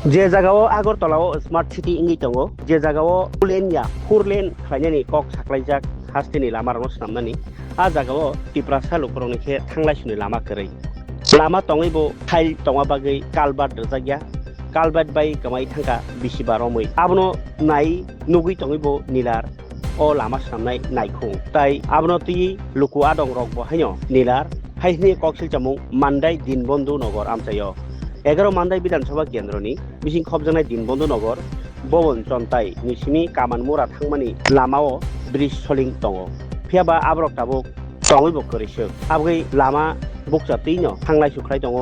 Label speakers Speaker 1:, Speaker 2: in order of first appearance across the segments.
Speaker 1: जे जागायाव आगरतलायाव smart city Ingi दङ जे जागायाव फुलेनया फुरलेन खालायनानै कक साख्लायजाक हास्टेनि लामा रनो स्नामनानै आ जागायाव टिप्रा सालुफोरावनिखे थांलाय सुनो लामा गोरै लामा तङैबो थाइल तङा बागै कालबार दजागिया कालबार बाय गमाय थांगा बिसिबा रमै आबनो नाय नुगै तङैबो निलार अ लामा स्नामनाय नायखौ ताई आबनो ती लुकु आदं रक बहायनो निलार हाइनि ककसिल जामुं मान्दाय दिनबन्धु नगर आमचायो 11 मान्दाय विधानसभा केन्द्रनि मिसिं खबजानाय दिनबन्धु नगर बवन चन्ताय निसिनि कामानमुरा थांमानि लामाव ब्रिज सलिं दङ फियाबा आब्रक ताबुक तङै बकरिसो आबगै लामा बकजातैनो थांलाय सुख्लाय दङ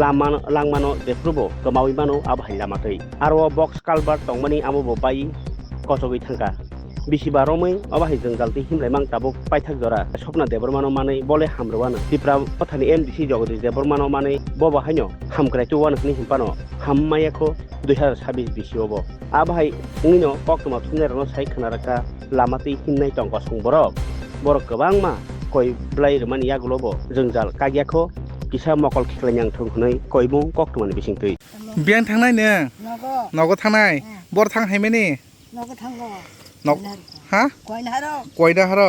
Speaker 1: लामा लांमानो देफ्रुबो गमावैमानो आबहाय लामातै आरो बक्स कालबार तंमानि आमबो बाय कसगै थांगा बिसिबा रमै अबाहाय जों जालति हिमलाय मां ताबुक पाइथाक जरा सपना देबरमानो मानै बले हामरवानो तिप्रा पथानि एमडीसी जगदीश देबरमानो मानै बबा हायनो हामग्राय तुवानो नि हिमपानो हाममायाखो 2026 बिसिबो आबहाय उनिनो पक्तमा थुनेरनो साइ खनारका लामातै हिमनाय तंग संबरक बरक गोबां मा कय ब्लाय रमानि यागुलबो जों जाल कागियाखो किसा मकल खिखलायनां थंखनै कयबु पक्तमानि बिसिंतै
Speaker 2: बियान थांनाय नो नगो थांनाय बर थां हायमेनि
Speaker 3: नगो थांगो
Speaker 2: हा कयदाहार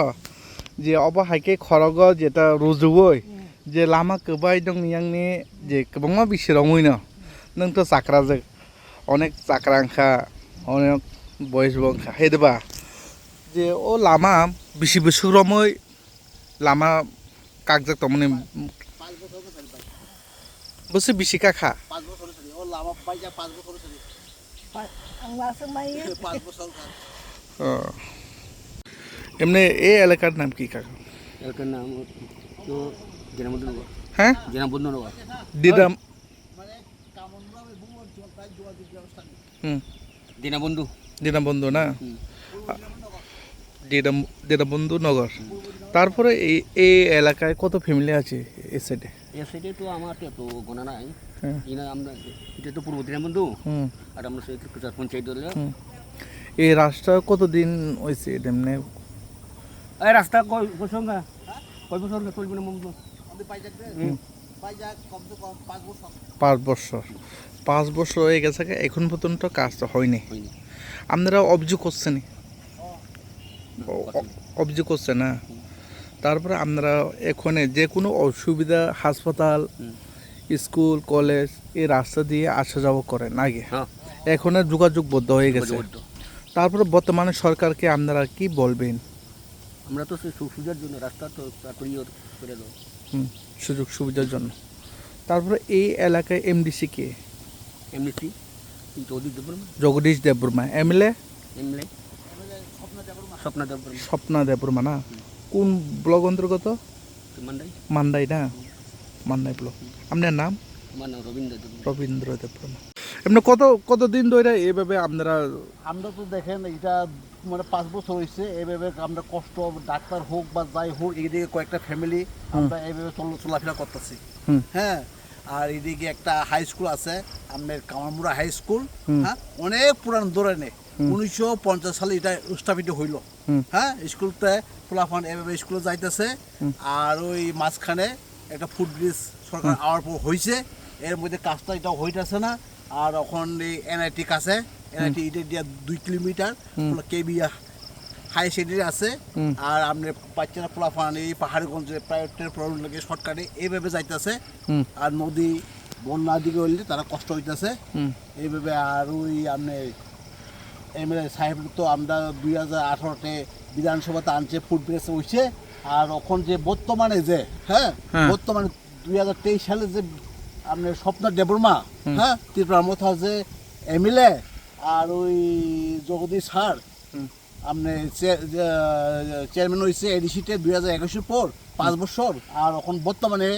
Speaker 2: जे अब हाइके खरग जेता रुजुवै जे लामा कबाय दं नियांनि जे गोबां बिसोरावैनो नों तो चाक्राजों अनेक चाक्रांखा अनेक बयस बंखा हेदबा जे ओ लामा बिसि बोसोरमै लामा कागजक तमने बोसोर बिसि काखा
Speaker 4: 5 বছর ধরে ও লামা পাইজা 5 বছর ধরে
Speaker 3: आं वासो माइयो
Speaker 4: 5 বছর
Speaker 2: एमने ए एलाकार नाम की काका
Speaker 1: এলাকার নাম তো দিনাবন্ধু নগর
Speaker 2: হ্যাঁ
Speaker 1: দিনাবন্ধু নগর
Speaker 2: দিদাম
Speaker 4: মানে কামনরা বুমর জলতাই যোগাযোগ ব্যবস্থা নেই
Speaker 1: দিনাবন্ধু
Speaker 2: দীনবন্ধু না দীনবন্ধু নগর তারপরে এই এলাকায় কত ফ্যামিলি আছে এই সাইডে
Speaker 1: এই সাইডে তো আমার তো গোনা নাই
Speaker 2: হ্যাঁ
Speaker 1: ইনা আমরা এটা তো পূর্ব দিনাবন্ধু আর আমরা সেই কুচার পঞ্চায়েত দলে
Speaker 2: এই রাস্তা কতদিন হয়েছে এমনি
Speaker 1: এই রাস্তা কয় বছর না কয় বছর না চলবে না মমতো
Speaker 4: আমাদের পাইজা কমসে কম 5 বছর
Speaker 2: 5 বছর হয়ে গেছে এখন পর্যন্ত কাজটা হয়নি আপনারা অভিযোগ করছেন অভিযোগ করছে না তারপরে আপনারা এখানে যে কোনো অসুবিধা হাসপাতাল স্কুল কলেজ এই রাস্তা দিয়ে আসা যাওয়া করেন আগে এখন যোগাযোগ বদ্ধ হয়ে গেছে তারপরে বর্তমানে সরকারকে আপনারা কি বলবেন
Speaker 1: আমরা তো সেই সুবিধার জন্য রাস্তা তো তৈরি করে দাও
Speaker 2: সুযোগ সুবিধার জন্য তারপরে এই এলাকায় এমডিসি কে
Speaker 1: এমনিসি
Speaker 2: জগদীশ দেববর্মা এমএলএ স্বপ্না দেববর্মা না কোন ব্লক অন্তর্গত মান্দাই না মান্দাই ব্লক আপনার নাম রবীন্দ্র দেববর্মা এমনি কতদিন ধরে এইভাবে আপনারা
Speaker 4: আমরা তো দেখেন এটা মানে 5 বছর হয়েছে এইভাবে আমরা কষ্ট ডাক্তার হোক বা যাই হোক এইদিকে কয়েকটা ফ্যামিলি আমরা এইভাবে চলাফেরা করতেছি হ্যাঁ আর এইদিকে একটা হাই স্কুল আছে আমাদের কামারমুড়া হাই স্কুল হ্যাঁ অনেক পুরান ধরনের 1950 সালে এটা স্থাপিত হইল হ্যাঁ স্কুলতে ফুলাফান এইভাবে স্কুলে যাইতেছে আর ওই মাঝখানে একটা ফুটব্রিজ সরকার আওয়ার পর হয়েছে এর মধ্যে কাজটা এটা হইতেছে না আর এখন এনআইটি কাছে এনআইটি এটা দিয়া 2 কিলোমিটার কেবি হাই সেকেন্ডারি আছে আর আপনার বাচ্চারা ফুলাফান এই পাহাড়গঞ্জে প্রাইভেটের প্রবলেম লাগে শর্টকাটে এইভাবে যাইতেছে আর নদী বন্যার দিকে হইলে তারা কষ্ট হইতেছে এইভাবে আর ওই আপনার এমএলএ সাহেব তো আমরা 2018-তে বিধানসভাতে আনছে ফুটব্রিজ হয়েছে আর এখন যে বর্তমানে যে হ্যাঁ বর্তমানে 2023 সালে যে আপনার স্বপ্না দেববর্মা হ্যাঁ ত্রিপুরার মতো যে এমএলএ আর ওই জগদীশ স্যার আপনি চেয়ারম্যান হয়েছে এডিসিতে 2021 পর 5 বছর আর এখন বর্তমানে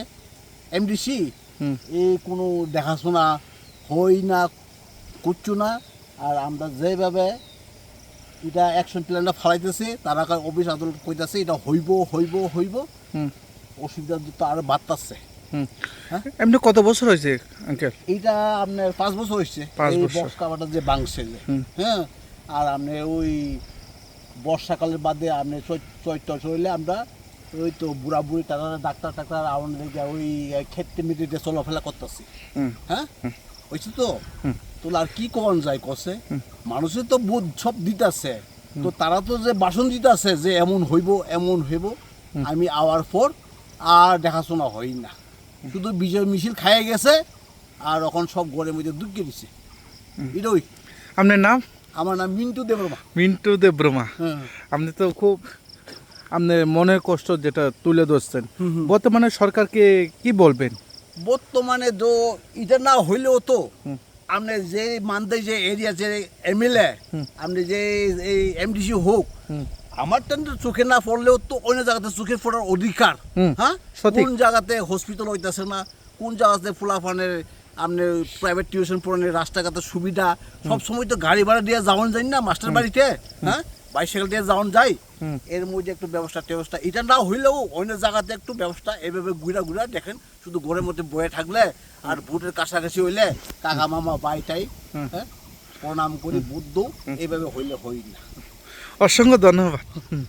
Speaker 4: এমডিসি এই কোনো দেখাশোনা হই না করছু না আর আমরা যেভাবে এটা অ্যাকশন প্ল্যানটা ফালাইতেছি তারা অফিস আদালত কইতাছে এটা হইব অসুবিধা তো আরো বাড়তাছে
Speaker 2: এমনি কত বছর হয়েছে আঙ্কেল
Speaker 4: এইটা আপনার 5 বছর হয়েছে এই বক্স কাভারটা যে বাংছে যে হ্যাঁ আর আপনি ওই বর্ষাকালের বাদে আপনি চৈত্র চলে আমরা ওই তো বুড়া বুড়ি তারা ডাক্তার আমাদের ওই ক্ষেত্রে মিটিতে চলাফেরা করতেছি হ্যাঁ হয়েছে তো তো আর কি কোন যায় কসে মানুষের তো বোধ সব দিতেছে তো তারা তো যে বাসন দিতেছে যে এমন হইব আমি আওয়ার পর আর দেখাশোনা হই না শুধু বিজয় মিছিল খাইয়ে গেছে আর এখন সব ঘরের মধ্যে ঢুকে দিছে এটাই
Speaker 2: আপনার নাম?
Speaker 4: আমার নাম মিন্টু দেববর্মা।
Speaker 2: মিন্টু দেববর্মা।
Speaker 4: হ্যাঁ
Speaker 2: আপনি তো খুব আপনার মনের কষ্ট যেটা তুলে ধরছেন, বর্তমানে সরকারকে কি বলবেন?
Speaker 4: বর্তমানে তো এটা না হইলেও তো আপনি যে মানতে যে এরিয়া যে এমএলএ আপনি যে এই এমডিসি হোক আমার তো চোখে না পড়লেও তো অন্য জায়গাতে চোখে পড়ার অধিকার হ্যাঁ
Speaker 2: সঠিক।
Speaker 4: কোন জায়গাতে হসপিটাল হইতেছে না কোন জায়গাতে ফুলাফানের আপনি প্রাইভেট টিউশন পড়ানোর রাস্তাঘাটের সুবিধা সব সময় তো গাড়ি ভাড়া দিয়ে যাওয়ান যায় না মাস্টার বাড়িতে হ্যাঁ বাইসাইকেল দিয়ে যাওয়ান যায় এর মধ্যে একটু ব্যবস্থা এটা না হইলেও অন্য জায়গাতে একটু ব্যবস্থা এভাবে ঘুরা দেখেন শুধু ঘরের মধ্যে বয়ে থাকলে আর ভোটের কাছাকাছি হইলে কাকা মামা বাইটাই হ্যাঁ প্রণাম করি বুদ্ধ এইভাবে হইলে হই না।
Speaker 2: অসংখ্য ধন্যবাদ।